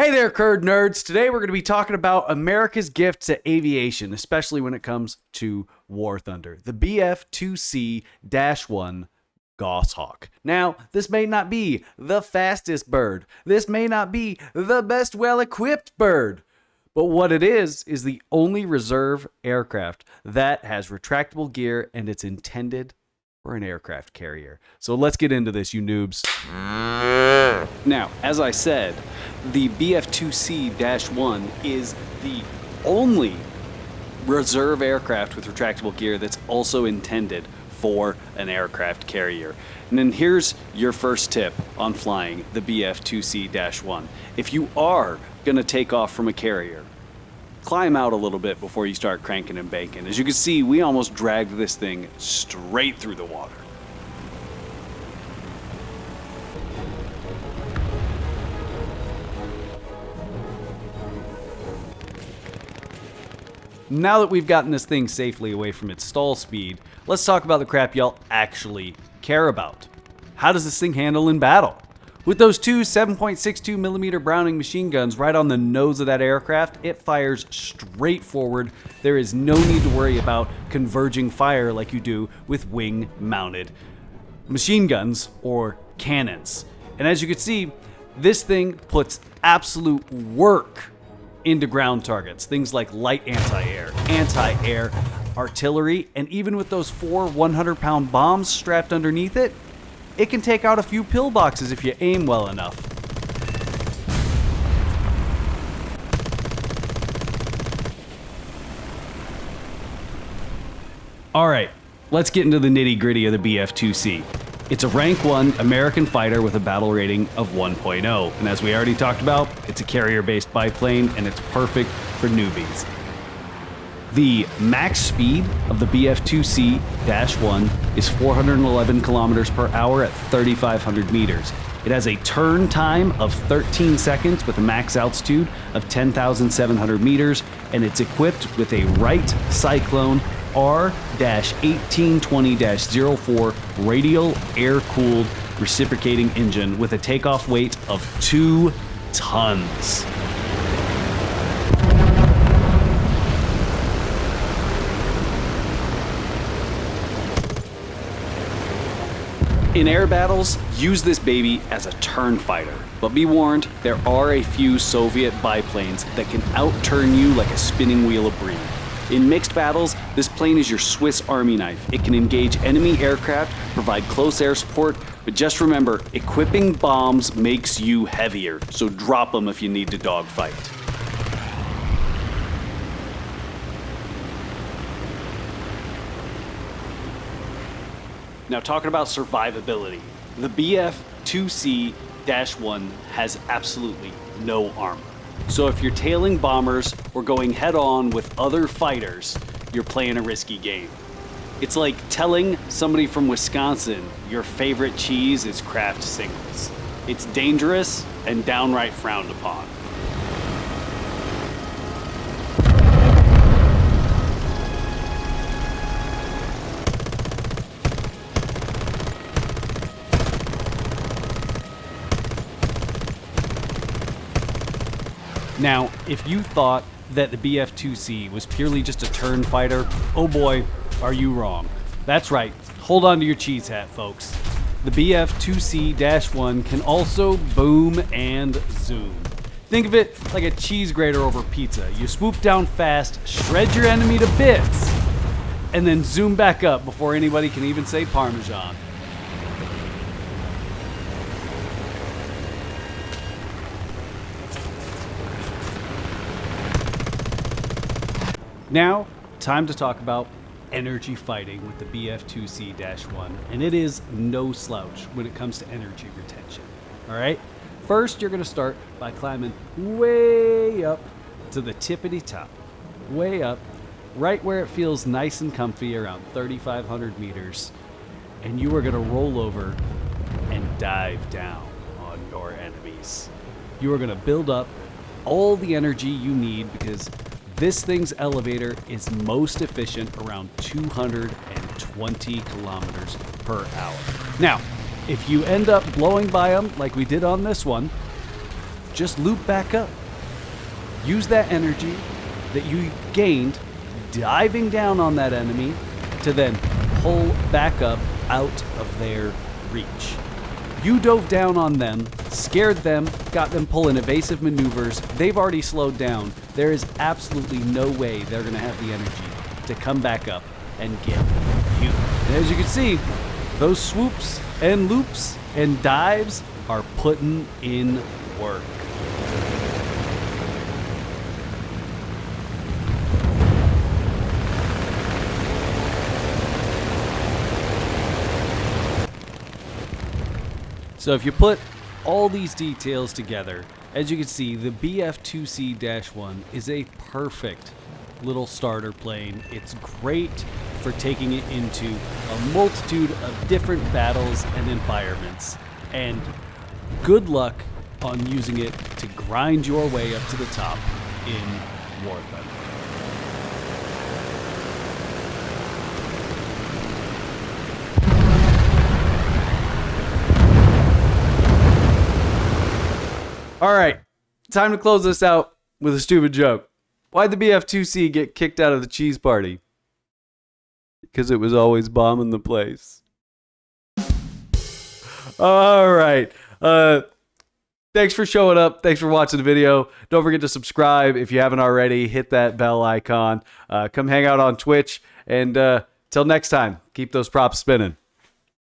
Hey there, Curd Nerds. Today we're going to be talking about America's gift to aviation, especially when it comes to warthunder, the BF2C-1 Goshawk. Now, this may not be the fastest bird. This may not be the best well-equipped bird. But what it is the only reserve aircraft that has retractable gear, and it's intended for an aircraft carrier. So let's get into this, you noobs. Now, as I said, the BF2C-1 is the only reserve aircraft with retractable gear that's also intended for an aircraft carrier. And then here's your first tip on flying the BF2C-1. If you are going to take off from a carrier, climb out a little bit before you start cranking and banking. As you can see, we almost dragged this thing straight through the water. Now that we've gotten this thing safely away from its stall speed, let's talk about the crap y'all actually care about. How does this thing handle in battle? With those two 7.62mm Browning machine guns right on the nose of that aircraft, it fires straight forward. There is no need to worry about converging fire like you do with wing-mounted machine guns or cannons. And as you can see, this thing puts absolute work into ground targets, things like light anti-air artillery, and even with those 4 100-pound bombs strapped underneath it, it can take out a few pillboxes if you aim well enough. Alright, let's get into the nitty-gritty of the BF2C. It's a rank 1 American fighter with a battle rating of 1.0, and as we already talked about, it's a carrier-based biplane and it's perfect for newbies. The max speed of the BF2C-1 is 411 kilometers per hour at 3,500 meters. It has a turn time of 13 seconds with a max altitude of 10,700 meters, and it's equipped with a Wright Cyclone R-1820-04 radial air-cooled reciprocating engine with a takeoff weight of 2 tons. In air battles, use this baby as a turn fighter. But be warned, there are a few Soviet biplanes that can outturn you like a spinning wheel of brie. In mixed battles, this plane is your Swiss Army knife. It can engage enemy aircraft, provide close air support, but just remember, equipping bombs makes you heavier, so drop them if you need to dogfight. Now, talking about survivability, the BF2C-1 has absolutely no armor. So if you're tailing bombers or going head-on with other fighters, you're playing a risky game. It's like telling somebody from Wisconsin your favorite cheese is Kraft Singles. It's dangerous and downright frowned upon. Now, if you thought that the BF2C was purely just a turn fighter, oh boy, are you wrong. That's right, hold on to your cheese hat, folks. The BF2C-1 can also boom and zoom. Think of it like a cheese grater over pizza. You swoop down fast, shred your enemy to bits, and then zoom back up before anybody can even say Parmesan. Now, time to talk about energy fighting with the BF2C-1, and it is no slouch when it comes to energy retention. All right? First, you're going to start by climbing way up to the tippity top, way up, right where it feels nice and comfy, around 3,500 meters, and you are going to roll over and dive down on your enemies. You are going to build up all the energy you need because this thing's elevator is most efficient around 220 kilometers per hour. Now, if you end up blowing by them like we did on this one, just loop back up. Use that energy that you gained diving down on that enemy to then pull back up out of their reach. You dove down on them, scared them, got them pulling evasive maneuvers. They've already slowed down. There is absolutely no way they're going to have the energy to come back up and get you. And as you can see, those swoops and loops and dives are putting in work. So if you put all these details together, as you can see, the BF2C-1 is a perfect little starter plane. It's great for taking it into a multitude of different battles and environments. And good luck on using it to grind your way up to the top in warthunder. All right, time to close this out with a stupid joke. Why'd the BF2C get kicked out of the cheese party? Because it was always bombing the place. All right. Thanks for showing up. Thanks for watching the video. Don't forget to subscribe if you haven't already. Hit that bell icon. Come hang out on Twitch. And till next time, keep those props spinning.